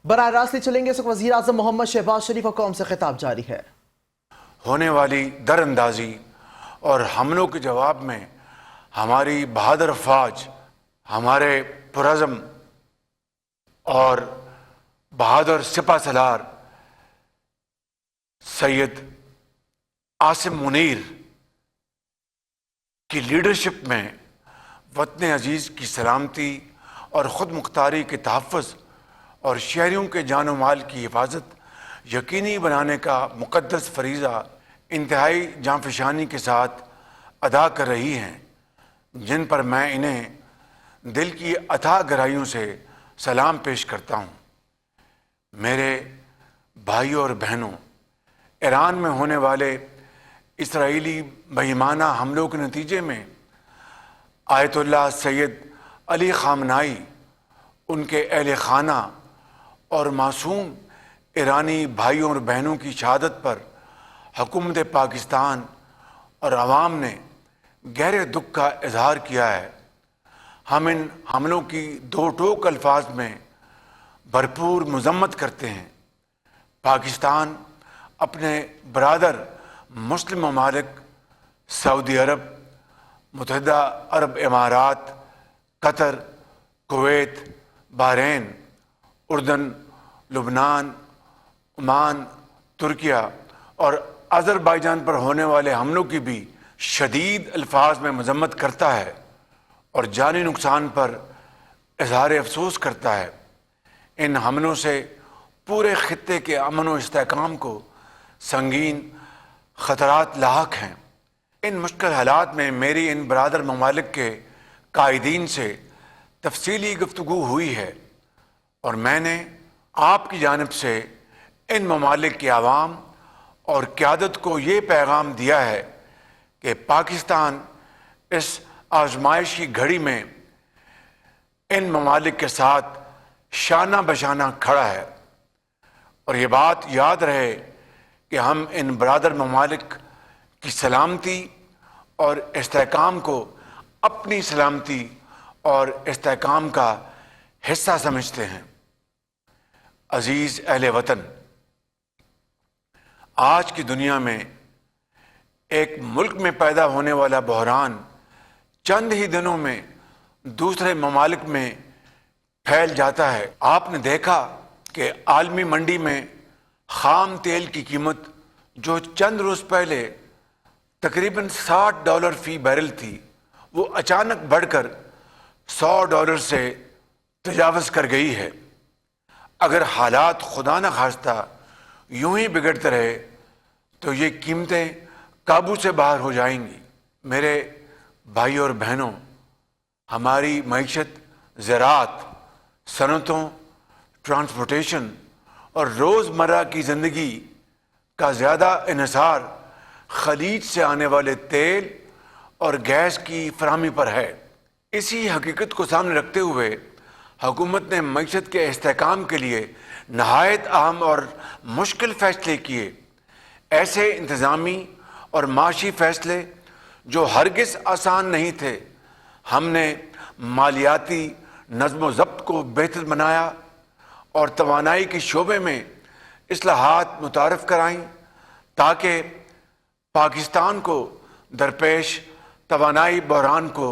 براہ راست ہی چلیں گے۔ اس وقت وزیر اعظم محمد شہباز شریف کا قوم سے خطاب جاری ہے۔ ہونے والی در اندازی اور حملوں کے جواب میں ہماری بہادر افواج، ہمارے پرعزم اور بہادر سپہ سالار سید عاصم منیر کی لیڈرشپ میں وطن عزیز کی سلامتی اور خود مختاری کے تحفظ اور شہریوں کے جان و مال کی حفاظت یقینی بنانے کا مقدس فریضہ انتہائی جانفشانی کے ساتھ ادا کر رہی ہیں، جن پر میں انہیں دل کی اتھاہ گہرائیوں سے سلام پیش کرتا ہوں۔ میرے بھائیوں اور بہنوں، ایران میں ہونے والے اسرائیلی بہیمانہ حملوں کے نتیجے میں آیت اللہ سید علی خامنائی، ان کے اہل خانہ اور معصوم ایرانی بھائیوں اور بہنوں کی شہادت پر حکومت پاکستان اور عوام نے گہرے دکھ کا اظہار کیا ہے۔ ہم ان حملوں کی دو ٹوک الفاظ میں بھرپور مذمت کرتے ہیں۔ پاکستان اپنے برادر مسلم ممالک سعودی عرب، متحدہ عرب امارات، قطر، کویت، بحرین، اردن، لبنان، عمان، ترکیہ اور آذربائیجان پر ہونے والے حملوں کی بھی شدید الفاظ میں مذمت کرتا ہے اور جانی نقصان پر اظہار افسوس کرتا ہے۔ ان حملوں سے پورے خطے کے امن و استحکام کو سنگین خطرات لاحق ہیں۔ ان مشکل حالات میں میری ان برادر ممالک کے قائدین سے تفصیلی گفتگو ہوئی ہے اور میں نے آپ کی جانب سے ان ممالک کے عوام اور قیادت کو یہ پیغام دیا ہے کہ پاکستان اس آزمائشی گھڑی میں ان ممالک کے ساتھ شانہ بشانہ کھڑا ہے، اور یہ بات یاد رہے کہ ہم ان برادر ممالک کی سلامتی اور استحکام کو اپنی سلامتی اور استحکام کا حصہ سمجھتے ہیں۔ عزیز اہل وطن، آج کی دنیا میں ایک ملک میں پیدا ہونے والا بحران چند ہی دنوں میں دوسرے ممالک میں پھیل جاتا ہے۔ آپ نے دیکھا کہ عالمی منڈی میں خام تیل کی قیمت جو چند روز پہلے تقریباً $60 فی بیرل تھی، وہ اچانک بڑھ کر $100 سے تجاوز کر گئی ہے۔ اگر حالات خدا نہ خواستہ یوں ہی بگڑتے رہے تو یہ قیمتیں قابو سے باہر ہو جائیں گی۔ میرے بھائیوں اور بہنوں، ہماری معیشت زراعت، صنعتوں، ٹرانسپورٹیشن اور روزمرہ کی زندگی کا زیادہ انحصار خلیج سے آنے والے تیل اور گیس کی فراہمی پر ہے۔ اسی حقیقت کو سامنے رکھتے ہوئے حکومت نے معیشت کے استحکام کے لیے نہایت اہم اور مشکل فیصلے کیے۔ ایسے انتظامی اور معاشی فیصلے جو ہرگز آسان نہیں تھے۔ ہم نے مالیاتی نظم و ضبط کو بہتر بنایا اور توانائی کے شعبے میں اصلاحات متعارف کرائیں تاکہ پاکستان کو درپیش توانائی بحران کو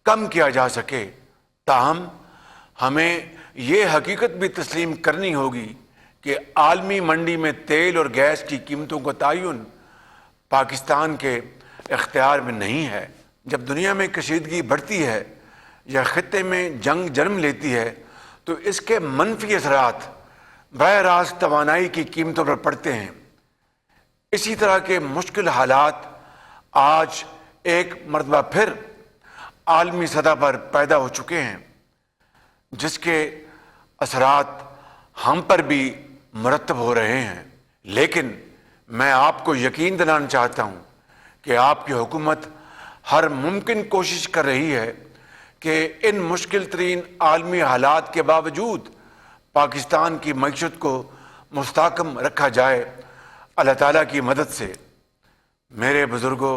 کم کیا جا سکے۔ تاہم ہمیں یہ حقیقت بھی تسلیم کرنی ہوگی کہ عالمی منڈی میں تیل اور گیس کی قیمتوں کا تعین پاکستان کے اختیار میں نہیں ہے۔ جب دنیا میں کشیدگی بڑھتی ہے یا خطے میں جنگ جنم لیتی ہے تو اس کے منفی اثرات براہ راست توانائی کی قیمتوں پر پڑتے ہیں۔ اسی طرح کے مشکل حالات آج ایک مرتبہ پھر عالمی سطح پر پیدا ہو چکے ہیں، جس کے اثرات ہم پر بھی مرتب ہو رہے ہیں۔ لیکن میں آپ کو یقین دلانا چاہتا ہوں کہ آپ کی حکومت ہر ممکن کوشش کر رہی ہے کہ ان مشکل ترین عالمی حالات کے باوجود پاکستان کی معیشت کو مستحکم رکھا جائے، اللہ تعالیٰ کی مدد سے۔ میرے بزرگوں،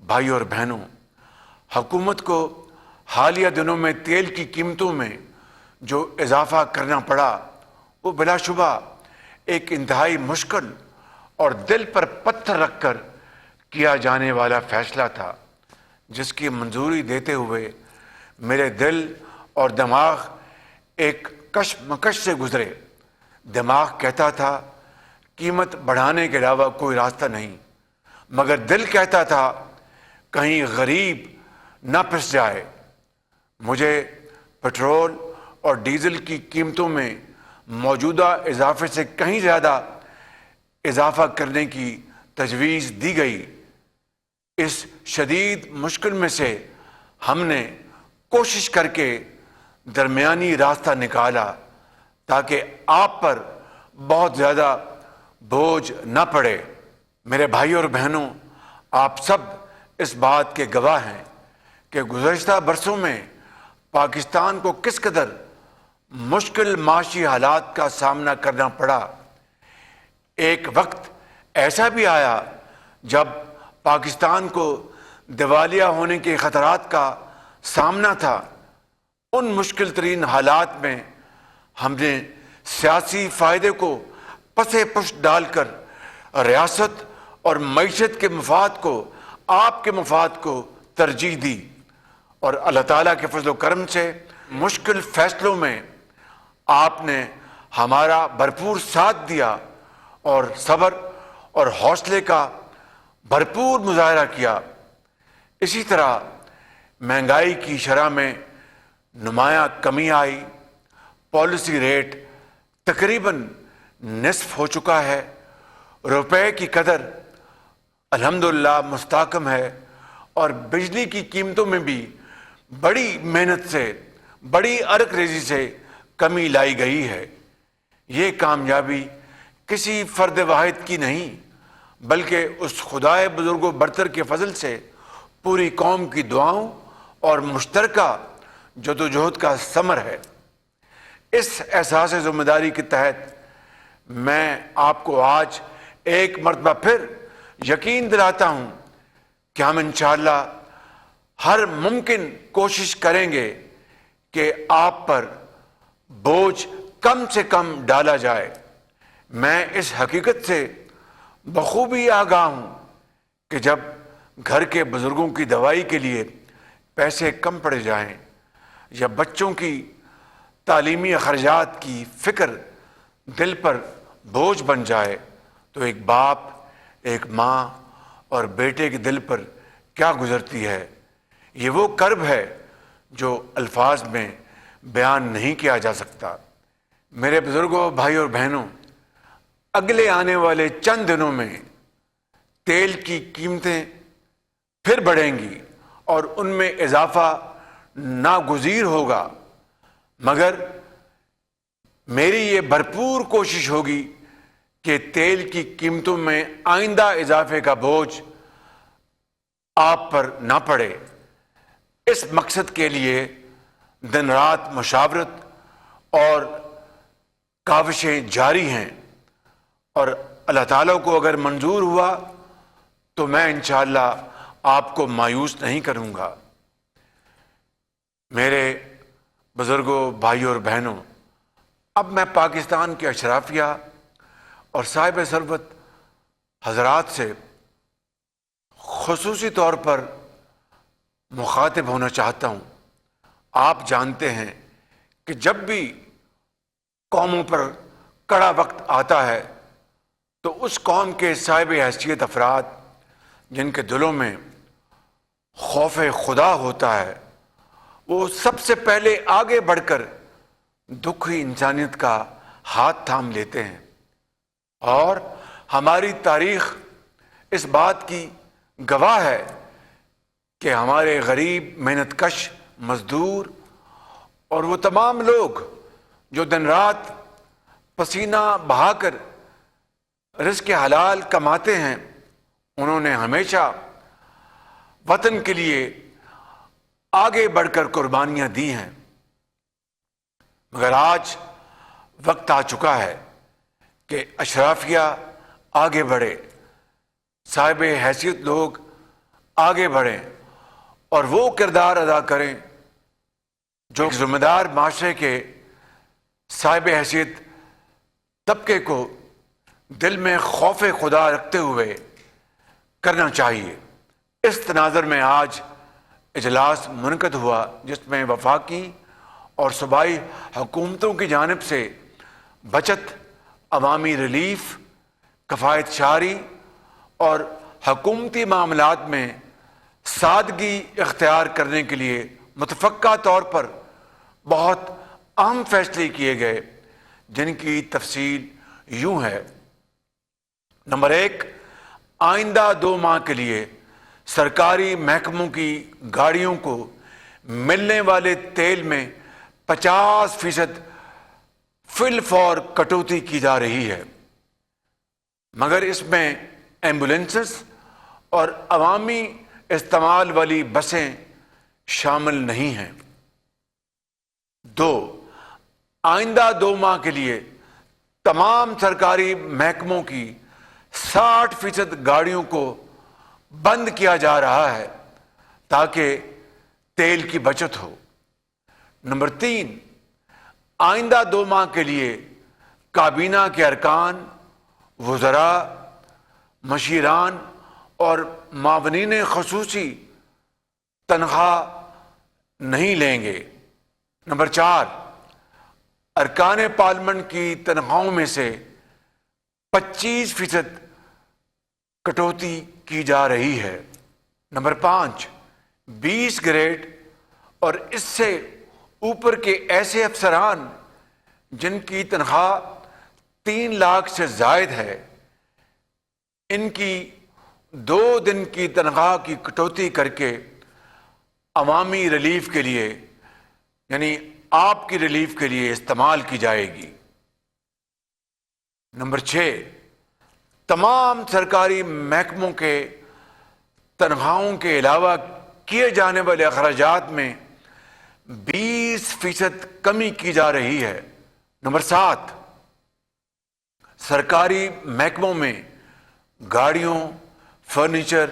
بھائیوں اور بہنوں، حکومت کو حالیہ دنوں میں تیل کی قیمتوں میں جو اضافہ کرنا پڑا وہ بلا شبہ ایک انتہائی مشکل اور دل پر پتھر رکھ کر کیا جانے والا فیصلہ تھا، جس کی منظوری دیتے ہوئے میرے دل اور دماغ ایک کشمکش سے گزرے۔ دماغ کہتا تھا قیمت بڑھانے کے علاوہ کوئی راستہ نہیں، مگر دل کہتا تھا کہیں غریب نہ پھنس جائے۔ مجھے پٹرول اور ڈیزل کی قیمتوں میں موجودہ اضافے سے کہیں زیادہ اضافہ کرنے کی تجویز دی گئی۔ اس شدید مشکل میں سے ہم نے کوشش کر کے درمیانی راستہ نکالا تاکہ آپ پر بہت زیادہ بوجھ نہ پڑے۔ میرے بھائی اور بہنوں، آپ سب اس بات کے گواہ ہیں کہ گزشتہ برسوں میں پاکستان کو کس قدر مشکل معاشی حالات کا سامنا کرنا پڑا۔ ایک وقت ایسا بھی آیا جب پاکستان کو دیوالیہ ہونے کے خطرات کا سامنا تھا۔ ان مشکل ترین حالات میں ہم نے سیاسی فائدے کو پس پشت ڈال کر ریاست اور معیشت کے مفاد کو، آپ کے مفاد کو ترجیح دی، اور اللہ تعالیٰ کے فضل و کرم سے مشکل فیصلوں میں آپ نے ہمارا بھرپور ساتھ دیا اور صبر اور حوصلے کا بھرپور مظاہرہ کیا۔ اسی طرح مہنگائی کی شرح میں نمایاں کمی آئی، پالیسی ریٹ تقریباً نصف ہو چکا ہے، روپے کی قدر الحمدللہ مستحکم ہے، اور بجلی کی قیمتوں میں بھی بڑی محنت سے، بڑی ارک ریزی سے کمی لائی گئی ہے۔ یہ کامیابی کسی فرد واحد کی نہیں، بلکہ اس خدائے بزرگ و برتر کے فضل سے پوری قوم کی دعاؤں اور مشترکہ جدوجہد کا ثمر ہے۔ اس احساس ذمہ داری کے تحت میں آپ کو آج ایک مرتبہ پھر یقین دلاتا ہوں کہ ہم انشاءاللہ ہر ممکن کوشش کریں گے کہ آپ پر بوجھ کم سے کم ڈالا جائے۔ میں اس حقیقت سے بخوبی آگاہ ہوں کہ جب گھر کے بزرگوں کی دوائی کے لیے پیسے کم پڑ جائیں یا بچوں کی تعلیمی اخراجات کی فکر دل پر بوجھ بن جائے تو ایک باپ، ایک ماں اور بیٹے کے دل پر کیا گزرتی ہے۔ یہ وہ کرب ہے جو الفاظ میں بیان نہیں کیا جا سکتا۔ میرے بزرگوں، بھائی اور بہنوں، اگلے آنے والے چند دنوں میں تیل کی قیمتیں پھر بڑھیں گی اور ان میں اضافہ ناگزیر ہوگا، مگر میری یہ بھرپور کوشش ہوگی کہ تیل کی قیمتوں میں آئندہ اضافے کا بوجھ آپ پر نہ پڑے۔ اس مقصد کے لیے دن رات مشاورت اور کاوشیں جاری ہیں، اور اللہ تعالیٰ کو اگر منظور ہوا تو میں انشاءاللہ آپ کو مایوس نہیں کروں گا۔ میرے بزرگوں، بھائیوں اور بہنوں، اب میں پاکستان کے اشرافیہ اور صاحب ثروت حضرات سے خصوصی طور پر مخاطب ہونا چاہتا ہوں۔ آپ جانتے ہیں کہ جب بھی قوموں پر کڑا وقت آتا ہے تو اس قوم کے صاحب حیثیت افراد جن کے دلوں میں خوف خدا ہوتا ہے، وہ سب سے پہلے آگے بڑھ کر دکھی انسانیت کا ہاتھ تھام لیتے ہیں، اور ہماری تاریخ اس بات کی گواہ ہے کہ ہمارے غریب، محنت کش مزدور اور وہ تمام لوگ جو دن رات پسینہ بہا کر رزق حلال کماتے ہیں، انہوں نے ہمیشہ وطن کے لیے آگے بڑھ کر قربانیاں دی ہیں۔ مگر آج وقت آ چکا ہے کہ اشرافیہ آگے بڑھے، صاحب حیثیت لوگ آگے بڑھیں اور وہ کردار ادا کریں جو ذمہ دار معاشرے کے صاحب حیثیت طبقے کو دل میں خوف خدا رکھتے ہوئے کرنا چاہیے۔ اس تناظر میں آج اجلاس منعقد ہوا جس میں وفاقی اور صوبائی حکومتوں کی جانب سے بچت، عوامی ریلیف، کفایت شعاری اور حکومتی معاملات میں سادگی اختیار کرنے کے لیے متفقہ طور پر بہت اہم فیصلے کیے گئے، جن کی تفصیل یوں ہے۔ نمبر 1، آئندہ 2 ماہ کے لیے سرکاری محکموں کی گاڑیوں کو ملنے والے تیل میں 50% فی الفور کٹوتی کی جا رہی ہے، مگر اس میں ایمبولینسز اور عوامی استعمال والی بسیں شامل نہیں ہیں۔ 2، آئندہ 2 ماہ کے لیے تمام سرکاری محکموں کی 60% گاڑیوں کو بند کیا جا رہا ہے تاکہ تیل کی بچت ہو۔ نمبر 3، آئندہ 2 ماہ کے لیے کابینہ کے ارکان، وزراء، مشیران اور معاونین خصوصی تنخواہ نہیں لیں گے۔ نمبر 4، ارکان پارلیمنٹ کی تنخواہوں میں سے 25% کٹوتی کی جا رہی ہے۔ نمبر 5، 20 گریڈ اور اس سے اوپر کے ایسے افسران جن کی تنخواہ 3 لاکھ سے زائد ہے، ان کی 2 دن کی تنخواہ کی کٹوتی کر کے عوامی ریلیف کے لیے، یعنی آپ کی ریلیف کے لیے استعمال کی جائے گی۔ نمبر 6، تمام سرکاری محکموں کے تنخواہوں کے علاوہ کیے جانے والے اخراجات میں 20% کمی کی جا رہی ہے۔ نمبر 7، سرکاری محکموں میں گاڑیوں، فرنیچر،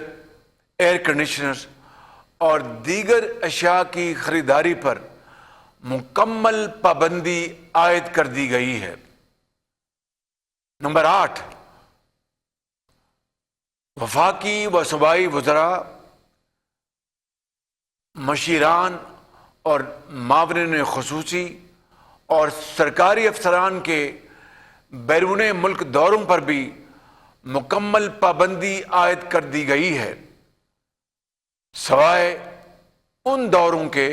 ایئر کنڈیشنرز اور دیگر اشیاء کی خریداری پر مکمل پابندی عائد کر دی گئی ہے۔ نمبر 8، وفاقی و صوبائی وزراء، مشیران اور معاونین خصوصی اور سرکاری افسران کے بیرون ملک دوروں پر بھی مکمل پابندی عائد کر دی گئی ہے، سوائے ان دوروں کے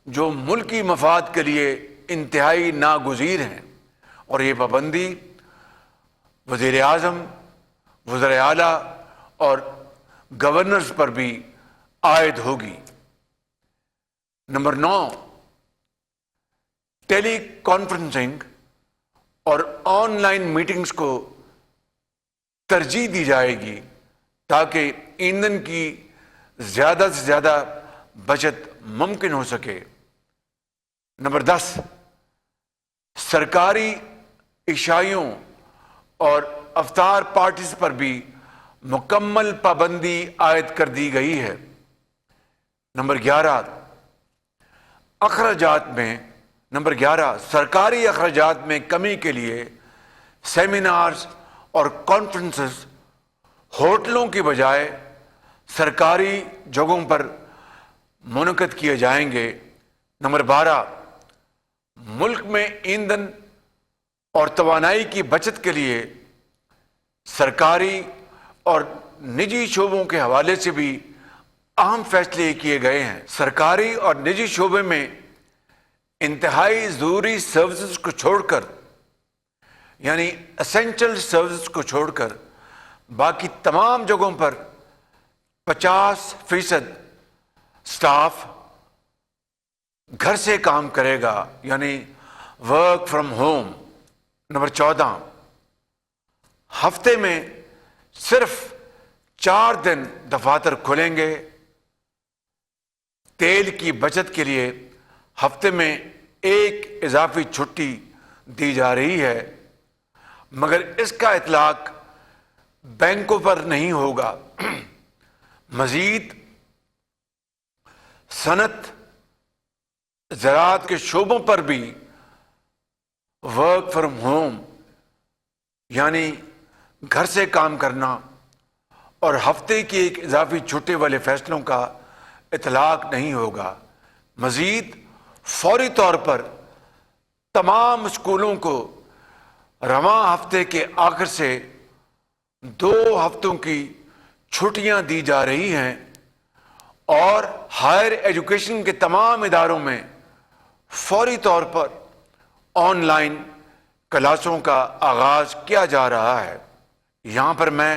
جو ملکی مفاد کے لیے انتہائی ناگزیر ہیں، اور یہ پابندی وزیر اعظم، وزراء اعلیٰ اور گورنرز پر بھی عائد ہوگی۔ نمبر 9، ٹیلی کانفرنسنگ اور آن لائن میٹنگز کو ترجیح دی جائے گی تاکہ ایندھن کی زیادہ سے زیادہ بچت ممکن ہو سکے۔ نمبر 10، سرکاری عشائیوں اور افطار پارٹیز پر بھی مکمل پابندی عائد کر دی گئی ہے۔ نمبر 11، سرکاری اخراجات میں کمی کے لیے سیمینارز اور کانفرنسز ہوٹلوں کی بجائے سرکاری جگہوں پر منعقد کیے جائیں گے۔ نمبر 12، ملک میں ایندھن اور توانائی کی بچت کے لیے سرکاری اور نجی شعبوں کے حوالے سے بھی اہم فیصلے کیے گئے ہیں۔ سرکاری اور نجی شعبے میں انتہائی ضروری سروسز کو چھوڑ کر، یعنی اسینشل سروسز کو چھوڑ کر، باقی تمام جگہوں پر 50% سٹاف گھر سے کام کرے گا، یعنی ورک فرام ہوم۔ نمبر 14، ہفتے میں صرف 4 دن دفاتر کھلیں گے۔ تیل کی بچت کے لیے ہفتے میں 1 اضافی چھٹی دی جا رہی ہے، مگر اس کا اطلاق بینکوں پر نہیں ہوگا۔ مزید صنعت، زراعت کے شعبوں پر بھی ورک فرام ہوم یعنی گھر سے کام کرنا اور ہفتے کی ایک اضافی چھٹی والے فیصلوں کا اطلاق نہیں ہوگا۔ مزید فوری طور پر تمام اسکولوں کو رواں ہفتے کے آخر سے 2 ہفتوں کی چھٹیاں دی جا رہی ہیں اور ہائر ایجوکیشن کے تمام اداروں میں فوری طور پر آن لائن کلاسوں کا آغاز کیا جا رہا ہے۔ یہاں پر میں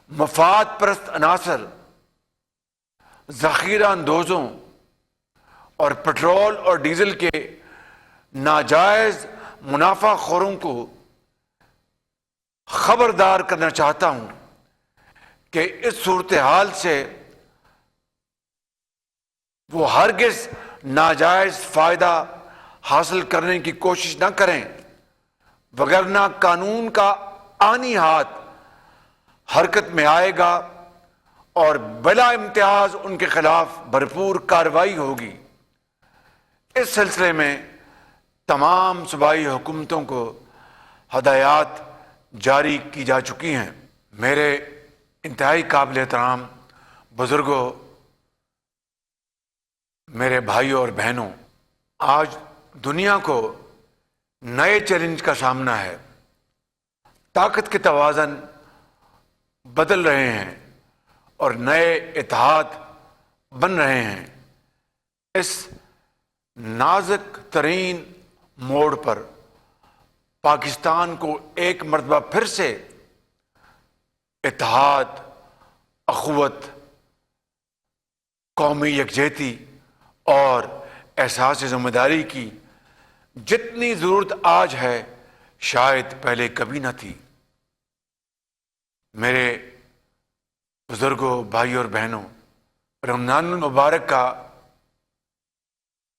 مفاد پرست عناصر، ذخیرہ اندوزوں اور پٹرول اور ڈیزل کے ناجائز منافع خوروں کو خبردار کرنا چاہتا ہوں کہ اس صورتحال سے وہ ہرگز ناجائز فائدہ حاصل کرنے کی کوشش نہ کریں، وگرنہ قانون کا آنی ہاتھ حرکت میں آئے گا اور بلا امتیاز ان کے خلاف بھرپور کارروائی ہوگی۔ اس سلسلے میں تمام صوبائی حکومتوں کو ہدایات جاری کی جا چکی ہیں۔ میرے انتہائی قابل احترام بزرگوں، میرے بھائیوں اور بہنوں، آج دنیا کو نئے چیلنج کا سامنا ہے۔ طاقت کے توازن بدل رہے ہیں اور نئے اتحاد بن رہے ہیں۔ اس نازک ترین موڑ پر پاکستان کو ایک مرتبہ پھر سے اتحاد، اخوت، قومی یکجہتی اور احساس ذمہ داری کی جتنی ضرورت آج ہے شاید پہلے کبھی نہ تھی۔ میرے بزرگوں، بھائیوں اور بہنوں، رمضان المبارک کا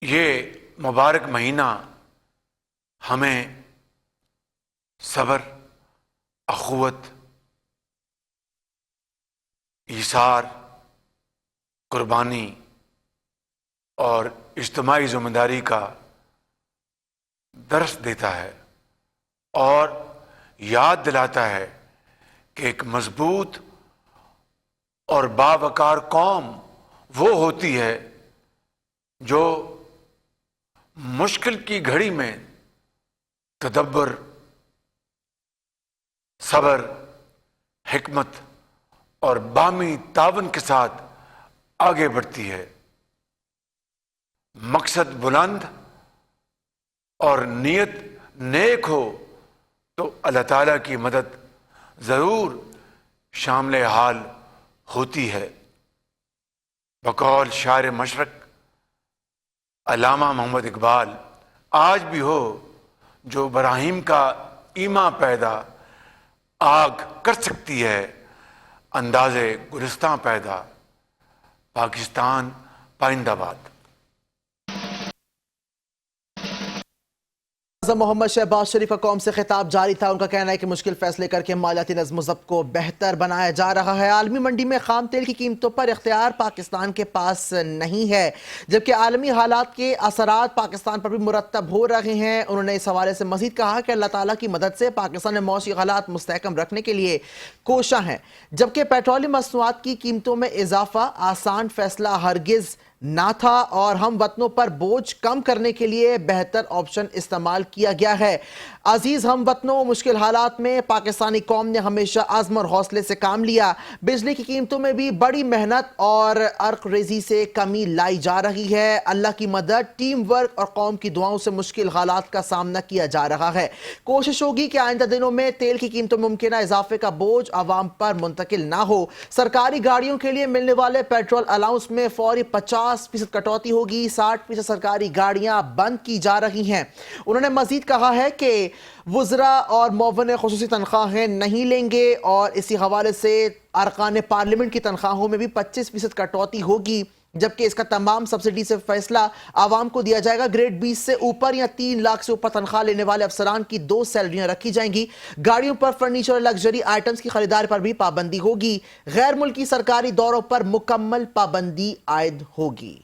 یہ مبارک مہینہ ہمیں صبر، اخوت، ایثار، قربانی اور اجتماعی ذمہ داری کا درس دیتا ہے اور یاد دلاتا ہے کہ ایک مضبوط اور باوقار قوم وہ ہوتی ہے جو مشکل کی گھڑی میں تدبر، صبر، حکمت اور باہمی تعاون کے ساتھ آگے بڑھتی ہے۔ مقصد بلند اور نیت نیک ہو تو اللہ تعالیٰ کی مدد ضرور شامل حال ہوتی ہے۔ بقول شاعر مشرق علامہ محمد اقبال، آج بھی ہو جو براہیم کا ایماں پیدا، آگ کر سکتی ہے انداز گلستاں پیدا۔ پاکستان پائندہ باد۔ محمد شہباز شریف کا قوم سے خطاب جاری تھا۔ ان کا کہنا ہے کہ مشکل فیصلے کر کے مالیاتی نظم و ضبط کو بہتر بنایا جا رہا ہے۔ عالمی منڈی میں خام تیل کی قیمتوں پر اختیار پاکستان کے پاس نہیں ہے، جبکہ عالمی حالات کے اثرات پاکستان پر بھی مرتب ہو رہے ہیں۔ انہوں نے اس حوالے سے مزید کہا کہ اللہ تعالیٰ کی مدد سے پاکستان میں معاشی حالات مستحکم رکھنے کے لیے کوشاں ہیں، جبکہ پیٹرولیم مصنوعات کی قیمتوں میں اضافہ آسان فیصلہ ہرگز نہ تھا اور ہم وطنوں پر بوجھ کم کرنے کے لیے بہتر آپشن استعمال کیا گیا ہے۔ عزیز ہم وطنوں، مشکل حالات میں پاکستانی قوم نے ہمیشہ عزم اور حوصلے سے کام لیا۔ بجلی کی قیمتوں میں بھی بڑی محنت اور عرق ریزی سے کمی لائی جا رہی ہے۔ اللہ کی مدد، ٹیم ورک اور قوم کی دعاؤں سے مشکل حالات کا سامنا کیا جا رہا ہے۔ کوشش ہوگی کہ آئندہ دنوں میں تیل کی قیمتوں میں ممکنہ اضافے کا بوجھ عوام پر منتقل نہ ہو۔ سرکاری گاڑیوں کے لیے ملنے والے پیٹرول الاؤنس میں فوری 50% کٹوتی ہوگی۔ 60% سرکاری گاڑیاں بند کی جا رہی ہیں۔ انہوں نے مزید کہا ہے کہ وزراء اور معاون خصوصی تنخواہیں نہیں لیں گے اور اسی حوالے سے ارکان پارلیمنٹ کی تنخواہوں میں بھی 25% کٹوتی ہوگی، جبکہ اس کا تمام سبسڈی سے فیصلہ عوام کو دیا جائے گا۔ گریڈ 20 سے اوپر یا 3 لاکھ سے اوپر تنخواہ لینے والے افسران کی 2 سیلریاں رکھی جائیں گی۔ گاڑیوں پر فرنیچر اور لگژری آئٹمز کی خریداری پر بھی پابندی ہوگی۔ غیر ملکی سرکاری دوروں پر مکمل پابندی عائد ہوگی۔